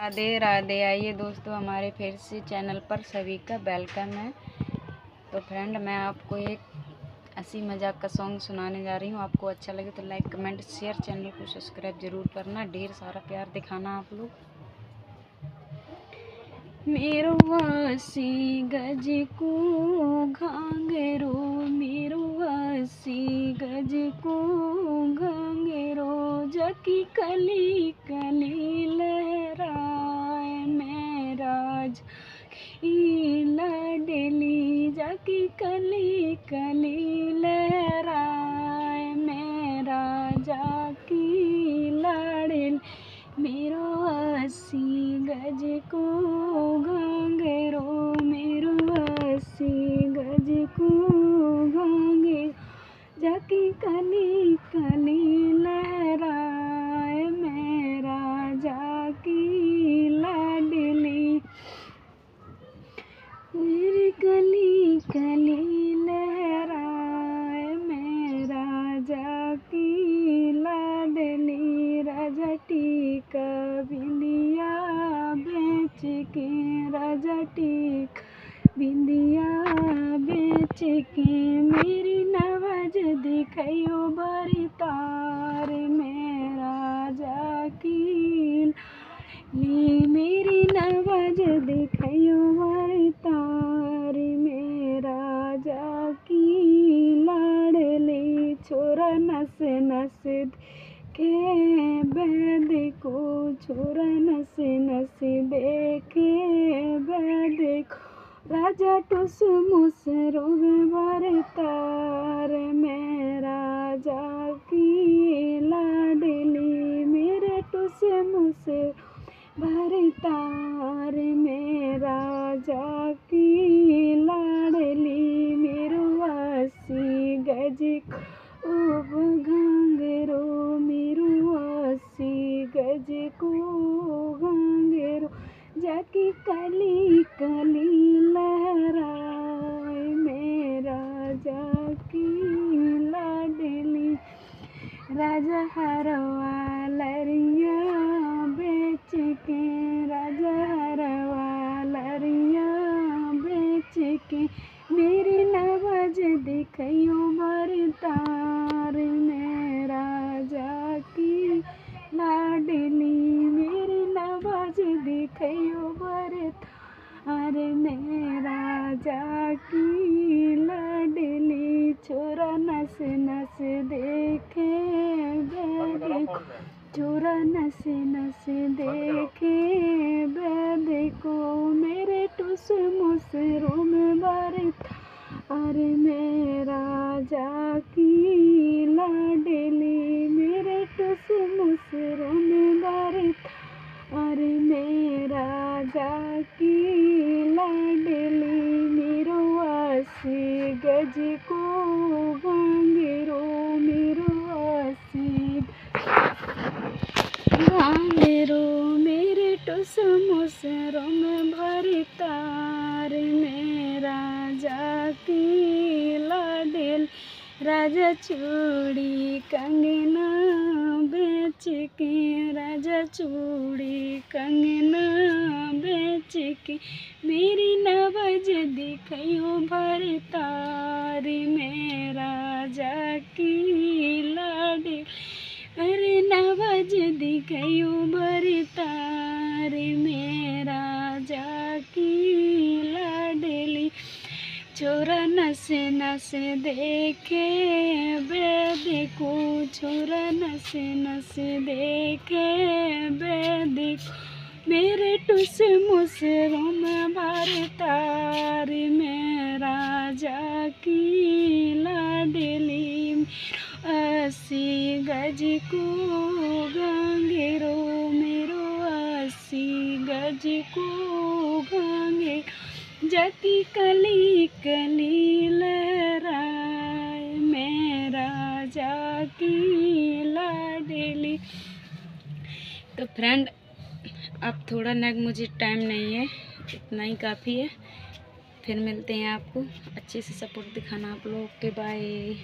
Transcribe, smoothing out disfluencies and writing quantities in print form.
राधे राधे। आइए दोस्तों, हमारे फिर से चैनल पर सभी का वेलकम है। तो फ्रेंड, मैं आपको एक हंसी मजाक का सॉन्ग सुनाने जा रही हूँ। आपको अच्छा लगे तो लाइक कमेंट शेयर, चैनल को सब्सक्राइब जरूर करना, ढेर सारा प्यार दिखाना आप लोग। मेरो वासी गज को घांगेरो, मेरो वासी गज को घांगेरो, जकी कली कली लहराए मेरा की लाडली, जाकी कली कली लहराए मेरा जाकी लाडली। मेरो अस्सी गज को घांगेरो, मेरो अस्सी गज को घांगेरो, जाकी कली कली लहराए मेरा जाकी लाडली। मेरी कली कली लहराए मेरा जाकी लाडली, राजा टीका बिंदिया बेच के, राजा टीका बिंदिया बेच के, मेरी नवाज दिखाइयो बड़ी तार मेरा जाकी ली, मेरी नवाज दिखाइयो बड़ी तार मेरा जाकी लाडली। छोरा नस नस के बैद को, छोरा नस नस देखे बैद को, राजा टुस मुस रोग बरतार मेरा जाकी लाडली, मेरे टुस मुस भरतार मेरा जाकी लाडली। मेरो अस्सी गज को घांगेरो, मेरो अस्सी गज को घांगेरो, जाकी कली कली लहराए मेरा जाकी लाडली। राजा हरवा लरिया बेच के, राजा हरवा लरिया बेच के, मेरी नवाज दिखाइयो बरतार मेरा जाकी लाडली, मेरी नवाज दिखाइयो बरतार मेरा जाकी लाडली। छोरा नस नस देखे देखो, छोरा नस नस देखे देखो, मेरे टुस मुस रोम बरतार मेरा जाकी लाडली, मेरे टुस मुस रोम बरतार मेरा जाकी लाडली। मेरो अस्सी गज को घांगेरो, मेरो अस्सी घांगेरो, मेरे टुस मुस रोम भरतार मेरा जाकी लाडली। राजा चूड़ी कंगना बेच के, राजा चूड़ी कंगना बेच के, मेरी नवाज दिखाइयो भरतार मेरा जाकी लाडली, अरे नवाज दिखाइयो भरतार मेरा जाकी लाडली। छोरा नस नस देखे बैद को, छोरा नस नस देखे बैद को, मेरे टुस मुस रोम भरतार मेरा जाकी लाडली। अस्सी गज को घांगेरो, मेरो अस्सी गज को घांगेरो, जाकी कली कली लहराए मेरा जाकी लाडली। तो फ्रेंड, अब थोड़ा नग मुझे टाइम नहीं है, इतना ही काफ़ी है। फिर मिलते हैं आपको, अच्छे से सपोर्ट दिखाना आप लोग के। बाय।